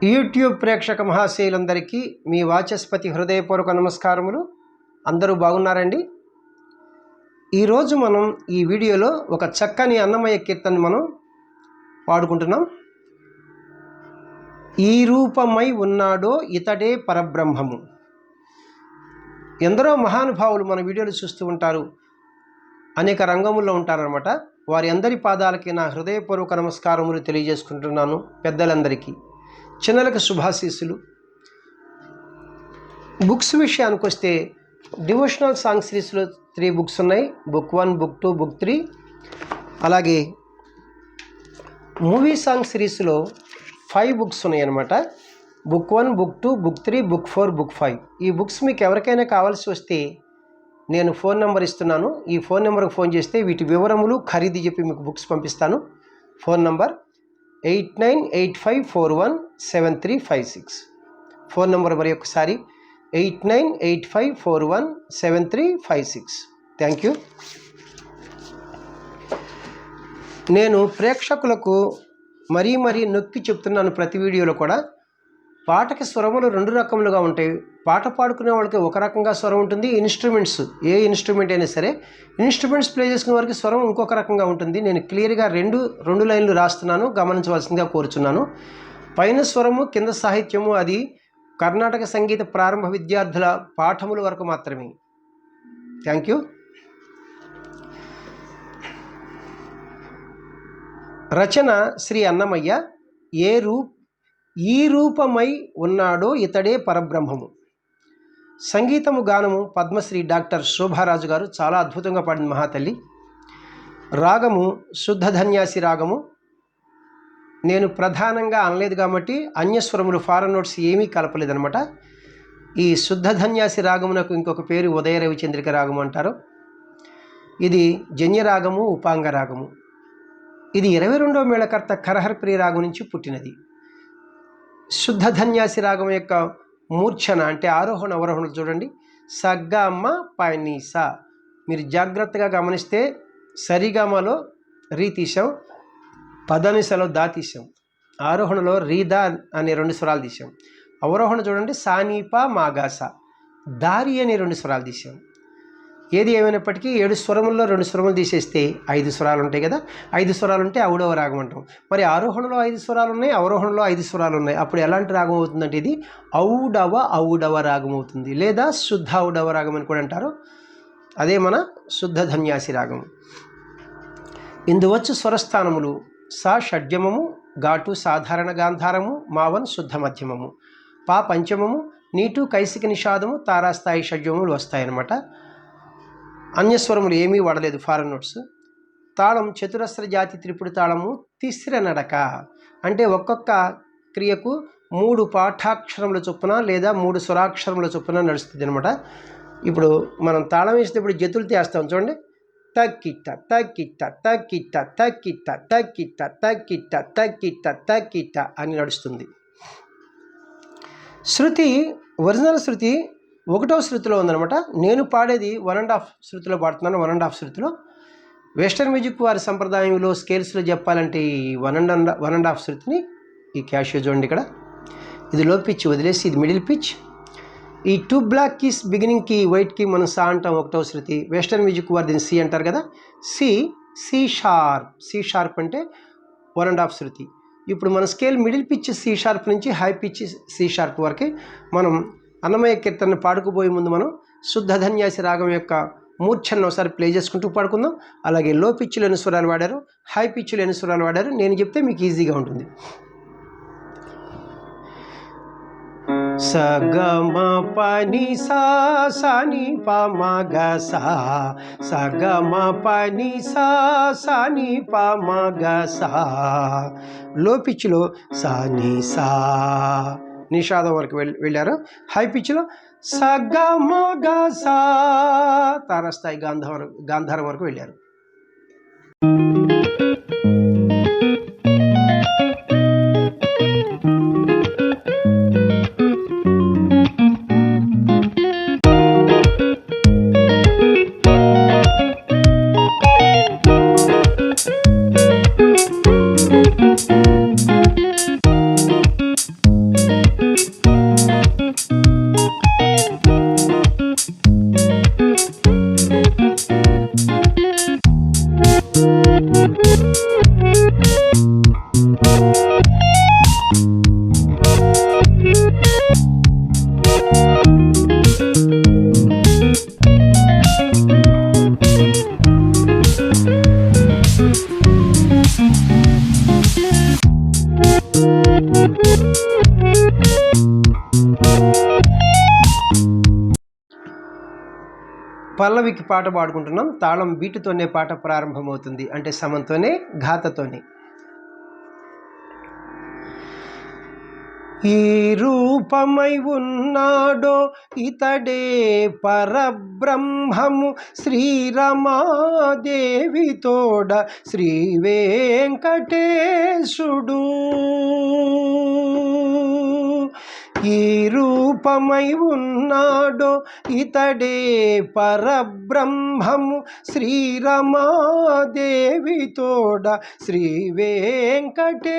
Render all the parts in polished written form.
YouTube ప్రేక్షక మహాశయులందరికీ మీ వాచస్పతి హృదయపూర్వక నమస్కారములు. అందరూ బాగున్నారండి? ఈరోజు మనం ఈ వీడియోలో ఒక చక్కని అన్నమయ్య కీర్తన మనం పాడుకుంటున్నాం. ఈ రూపమై ఉన్నాడో ఇతడే పరబ్రహ్మము. ఎందరో మహానుభావులు మన వీడియోలు చూస్తూ ఉంటారు, అనేక రంగముల్లో ఉంటారనమాట. వారి అందరి పాదాలకి నా హృదయపూర్వక నమస్కారములు తెలియజేసుకుంటున్నాను. పెద్దలందరికీ, చిన్నలకు శుభాశీస్సులు. బుక్స్ విషయానికి వస్తే డివోషనల్ సాంగ్ సిరీస్లో 3 బుక్స్ ఉన్నాయి. Book 1, book 2, book 3. అలాగే మూవీ సాంగ్ సిరీస్లో 5 బుక్స్ ఉన్నాయి అన్నమాట. Book 1, book 2, book 3, book 4, book 5. ఈ బుక్స్ మీకు ఎవరికైనా కావాల్సి వస్తే నేను ఫోన్ నెంబర్ ఇస్తున్నాను. ఈ ఫోన్ నెంబర్కి ఫోన్ చేస్తే వీటి వివరములు ఖరీదు చెప్పి మీకు బుక్స్ పంపిస్తాను. Phone number 8985417356. ఫోన్ నెంబర్ మరి ఒకసారి 8985417356. Thank you. నేను ప్రేక్షకులకు మరీ నొక్కి చెప్తున్నాను ప్రతి వీడియోలో కూడా, పాటకి స్వరములు 2 రకములుగా ఉంటాయి. పాట పాడుకునే వాళ్ళకి ఒక రకంగా స్వరం ఉంటుంది. ఇన్స్ట్రుమెంట్స్, ఏ ఇన్స్ట్రుమెంట్ అయినా సరే ఇన్స్ట్రుమెంట్స్ ప్లే చేసుకునే వారికి స్వరం ఇంకొక రకంగా ఉంటుంది. నేను క్లియర్గా రెండు లైన్లు రాస్తున్నాను, గమనించవలసిందిగా కోరుచున్నాను. పైన స్వరము, కింద సాహిత్యము అది కర్ణాటక సంగీత ప్రారంభ విద్యార్థుల పాఠముల వరకు మాత్రమే. Thank you. రచన శ్రీ అన్నమయ్య. ఈ రూపమై ఉన్నాడో ఇతడే పరబ్రహ్మము. సంగీతము గానము పద్మశ్రీ డాక్టర్ శోభారాజు గారు. చాలా అద్భుతంగా పాడింది మహాతల్లి. రాగము శుద్ధ ధన్యాసి రాగము. నేను ప్రధానంగా అనలేదు కాబట్టి అన్యస్వరములు, ఫారెన్ నోట్స్ ఏమీ కలపలేదనమాట. ఈ శుద్ధ ధన్యాసి రాగమునకు ఇంకొక పేరు ఉదయ రవిచంద్రిక రాగము అంటారు. ఇది జన్య రాగము, ఉపాంగ రాగము. ఇది 22వ మేళకర్త కరహర్ప్రియ రాగం నుంచి పుట్టినది. శుద్ధ ధన్యాసి రాగం యొక్క మూర్ఛన అంటే ఆరోహణ అవరోహణలు చూడండి. సగ్గమ్మ పనీసా. మీరు జాగ్రత్తగా గమనిస్తే సరిగమలో రీ తీసాం, పదనిసలో దా తీసాం, ఆరోహణలో రీదా అనే 2 స్వరాలు తీసాం. అవరోహణ చూడండి, సానీప మాగాసా, దారి అనే 2 స్వరాలు తీసాం. ఏది ఏమైనప్పటికీ 7 స్వరముల్లో 2 స్వరములు తీసేస్తే 5 స్వరాలు ఉంటాయి కదా. 5 స్వరాలు ఉంటే ఔడవ రాగం అంటాం. మరి ఆరోహణలో 5 స్వరాలు ఉన్నాయి, అవరోహణలో 5 స్వరాలు ఉన్నాయి. అప్పుడు ఎలాంటి రాగం అవుతుందంటే ఇది ఔడవ రాగం అవుతుంది, లేదా శుద్ధ ఔడవ రాగం అని కూడా అంటారు. అదే మన శుద్ధ ధన్యాసి రాగం. ఇందువచ్చు స్వరస్థానములు సా షడ్జమము, ఘాటు సాధారణ గాంధారము, మావన్ శుద్ధ మధ్యమము, పా పంచమము, నీటు కైసిక నిషాదము, తారాస్థాయి షడ్జములు వస్తాయన్నమాట. అన్యస్వరములు ఏమీ వాడలేదు, ఫారెన్ నోట్స్. తాళం చతురస్ర జాతి త్రిపుడి తాళము, తిస్ర నడక. అంటే ఒక్కొక్క క్రియకు 3 పాఠాక్షరముల చొప్పున లేదా 3 స్వరాక్షరముల చొప్పున నడుస్తుంది అనమాట. ఇప్పుడు మనం తాళం వేసేటప్పుడు జతులు తీస్తాం చూడండి. తక్కిట్ట తక్కిట్ట తక్కిట్ట తక్కిట్ట తక్కిట్ట తక్కిట్ట తక్కిట్ట తక్కిట్ట అని నడుస్తుంది. శృతి, ఒరిజినల్ శృతి 1వ శృతిలో ఉందన్నమాట. నేను పాడేది 1.5 శృతిలో పాడుతున్నాను. 1.5 శృతిలో. వెస్టర్న్ మ్యూజిక్ వారి సంప్రదాయంలో స్కేల్స్లో చెప్పాలంటే ఈ 1.5 శృతిని, ఈ క్యాషియో చూడండి ఇక్కడ, ఇది లో పిచ్ వదిలేసి ఇది మిడిల్ పిచ్. ఈ 2 బ్లాక్ కీస్ బిగినింగ్కి వైట్కి మనం సా అంటాం 1వ శృతి. వెస్టర్న్ మ్యూజిక్ వారు దీన్ని సి అంటారు కదా. సి షార్ప్ అంటే 1.5 శృతి. ఇప్పుడు మన scale middle pitch C sharp నుంచి హై పిచ్ సి షార్ప్ వరకు మనం అన్నమయ్య కీర్తనను పాడుకుపోయే ముందు మనం శుద్ధ ధన్యాసి రాగం యొక్క మూర్ఛను ఒకసారి ప్లే చేసుకుంటూ పాడుకుందాం. అలాగే లో పిచ్చులు ఎన్ని స్వరాలు వాడారు, హై పిచ్చులు ఎన్ని స్వరాలు వాడారు నేను చెప్తే మీకు ఈజీగా ఉంటుంది. సగమ పని సా సాని ప మగ సా, సగమ పని సా సాని ప మగ సా. లో పిచ్లో సాని సా నిషాదం వరకు వెళ్ళారు. హై పిచ్లో సగమ గ సా, తారస్థాయి గాంధారం వరకు వెళ్ళారు. పల్లవికి పాట పాడుకుంటున్నాం. తాళం బీటుతోనే పాట ప్రారంభమవుతుంది, అంటే సమంతోనే, ఘాతతోనే. ఈ రూపమై ఉన్నాడో ఇతడే పరబ్రహ్మము, శ్రీరమాదేవి తోడ శ్రీ వెంకటేశుడు. ఈ రూపమై ఉన్నాడో ఇతడే పరబ్రహ్మము, శ్రీరమాదేవి తోడ శ్రీ వెంకటేశుడు.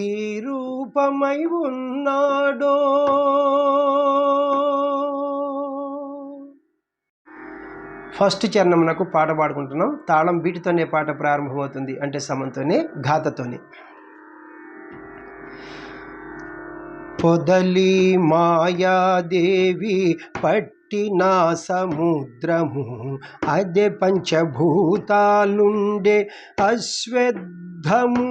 ఈ రూపమై ఉన్నాడో. ఫస్ట్ చరణమునకు పాట పాడుకుంటున్నాం. తాళం బీటుతోనే పాట ప్రారంభమవుతుంది, అంటే సమంతోనే, ఘాతతోనే. పొదలి మాయాదేవి పట్టిన సముద్రము, అదే పంచభూతాలుండే అశ్వత్థము.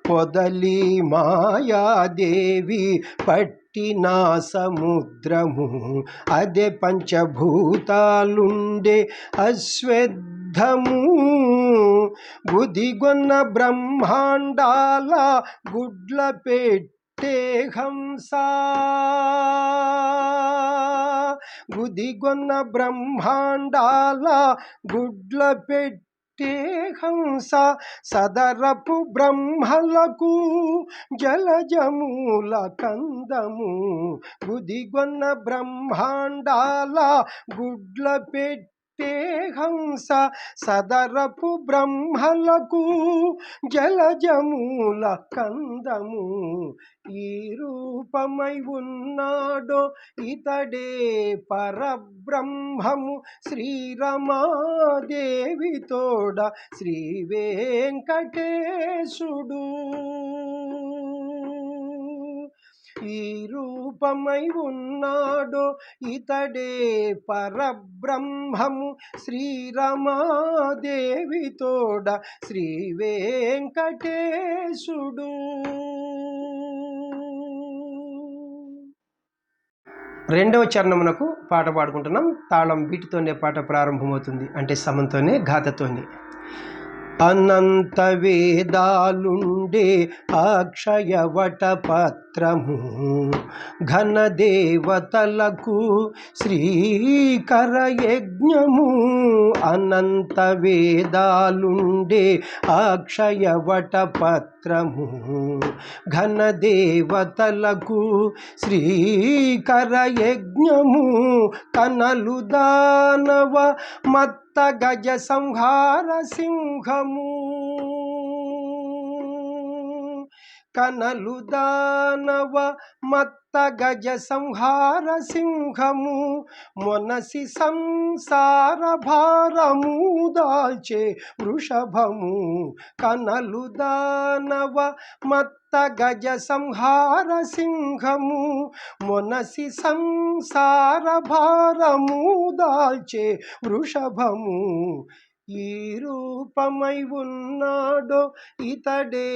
పొదలి మాయాదేవి పట్టిన సముద్రము, అదే పంచభూతాలుండే అశ్వత్థము. బుధిగొన్న బ్రహ్మాండాల గుడ్ల పెట్టే హంస, బుధిగొన్న బ్రహ్మాండాల గుడ్ల పెట్టే హంస. సదరపు బ్రహ్మలకు జలజమూల కందము, బుధిగొన్న బ్రహ్మాండాల గుడ్ల పెట్టే హంస. సదరపు బ్రహ్మలకు జలజమూల కందము. ఈ రూపమై ఉన్నాడో ఇతడే పరబ్రహ్మము, శ్రీరమాదేవి తోడ శ్రీ వెంకటేశుడు. ఈ రూపమై ఉన్నాడో ఇతడే పరబ్రహ్మము, శ్రీరమాదేవి తోడ శ్రీ వెంకటేశుడు. రెండవ చరణమునకు పాట పాడుకుంటున్నాం. తాళం బీటుతోనే పాట ప్రారంభమవుతుంది, అంటే సమంతోనే, ఘాతతోనే. అనంత వేదాలుండే అక్షయవట పత్రము, ఘనదేవతలకు శ్రీకర యజ్ఞము. అనంత వేదాలుండే అక్షయవట పత్రము, ఘనదేవతలకు శ్రీకర యజ్ఞము. కనలు దానవ మత్త గజ సంహార సింహము, కనలు దానవ మత్త గజ సంహార సింహము. మొనసి సంసార భారము దాల్చే వృషభము, కనలు దానవ మత్త గజ సంహార సింహము. మొనసి సంసార భారము దాల్చే వృషభము. ఈ రూపమై ఉన్నాడో ఇతడే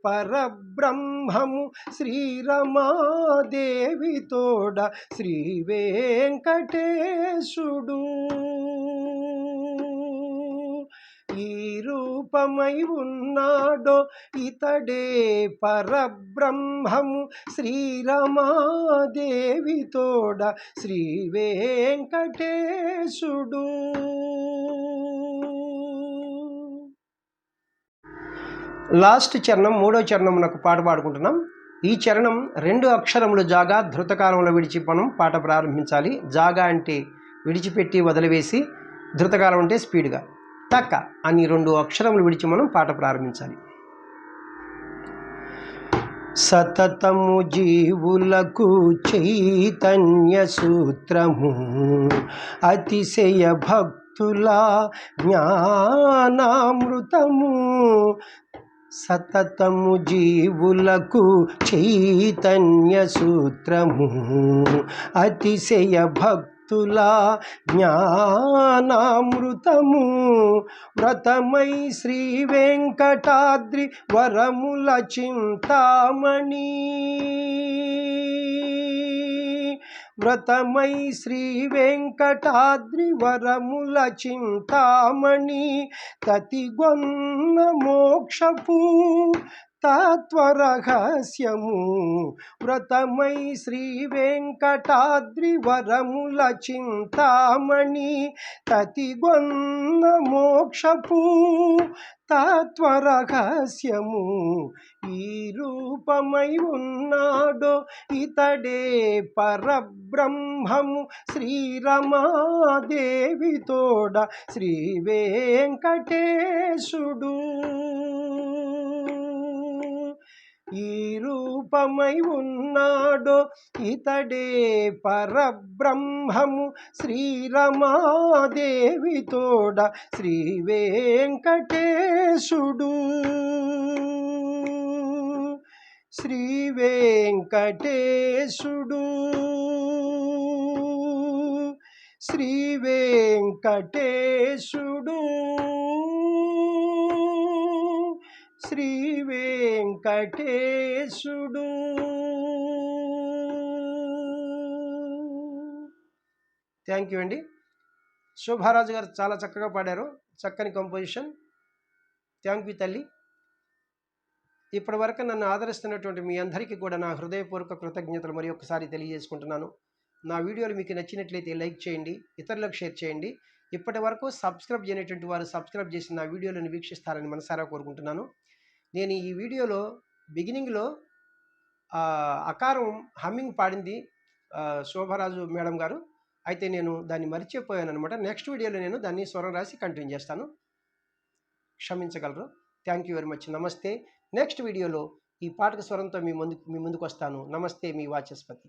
పరబ్రహ్మము, శ్రీరమాదేవి తోడ శ్రీ వెంకటేశుడు. ఈ రూపమై ఉన్నాడో ఇతడే పరబ్రహ్మము, శ్రీరమాదేవి తోడ శ్రీ వెంకటేశుడు. లాస్ట్ చరణం, మూడో చరణమునకు పాట పాడుకుంటున్నాం. ఈ చరణం 2 అక్షరములు జాగా ధృతకాలంలో విడిచి మనం పాట ప్రారంభించాలి. జాగా అంటే విడిచిపెట్టి వదిలివేసి, ధృతకాలం అంటే స్పీడ్గా. తక్క అని 2 అక్షరములు విడిచి మనం పాట ప్రారంభించాలి. సతతము జీవులకు చైతన్య సూత్రము, అతిశయ భక్తుల జ్ఞానామృతము. సతతము జీవులకు చైతన్య సూత్రము, అతిశయ భక్తుల జ్ఞానామృతము. వ్రతమై శ్రీ వెంకటాద్రి వరముల చింతామణి, వ్రతమై శ్రీ వెంకటాద్రి వరముల చింతామణి తతిగొన్న మోక్షపు తత్వరహస్యము. వ్రతమై శ్రీ వెంకటాద్రి వరముల చింతామణి తతిగొన్న మోక్షపు తత్వరహస్యము. ఈ రూపమై ఉన్నాడో ఇతడే పరబ్రహ్మము శ్రీరమాదేవి తోడ శ్రీ వెంకటేశుడు. ఈ రూపమై ఉన్నాడో ఇతడే పరబ్రహ్మము శ్రీరమాదేవి తోడ శ్రీ వెంకటేశుడు. శ్రీ వెంకటేశుడు. శ్రీ వెంకటేశుడు. శ్రీ వెంకటేశుడు. థ్యాంక్ యూ అండి. శోభారాజు గారు చాలా చక్కగా పాడారు, చక్కని కంపోజిషన్. థ్యాంక్ యూ తల్లి. ఇప్పటి వరకు నన్ను ఆదరిస్తున్నటువంటి మీ అందరికీ కూడా నా హృదయపూర్వక కృతజ్ఞతలు మరి ఒకసారి తెలియజేసుకుంటున్నాను. నా వీడియోలు మీకు నచ్చినట్లయితే లైక్ చేయండి, ఇతరులకు షేర్ చేయండి. ఇప్పటి వరకు సబ్స్క్రైబ్ చేయనటువంటి వారు సబ్స్క్రైబ్ చేసి నా వీడియోలను వీక్షిస్తారని మనసారా కోరుకుంటున్నాను. నేను ఈ వీడియోలో బిగినింగ్లో అకారం హమ్మింగ్ పాడింది శోభరాజు మేడం గారు. అయితే నేను దాన్ని మర్చిపోయాను అనమాట. నెక్స్ట్ వీడియోలో నేను దాన్ని స్వరం రాసి కంటిన్యూ చేస్తాను, క్షమించగలరు. Thank you very much. నమస్తే. నెక్స్ట్ వీడియోలో ఈ పాటకు స్వరంతో మీ ముందుకు వస్తాను. నమస్తే, మీ వాచస్పతి.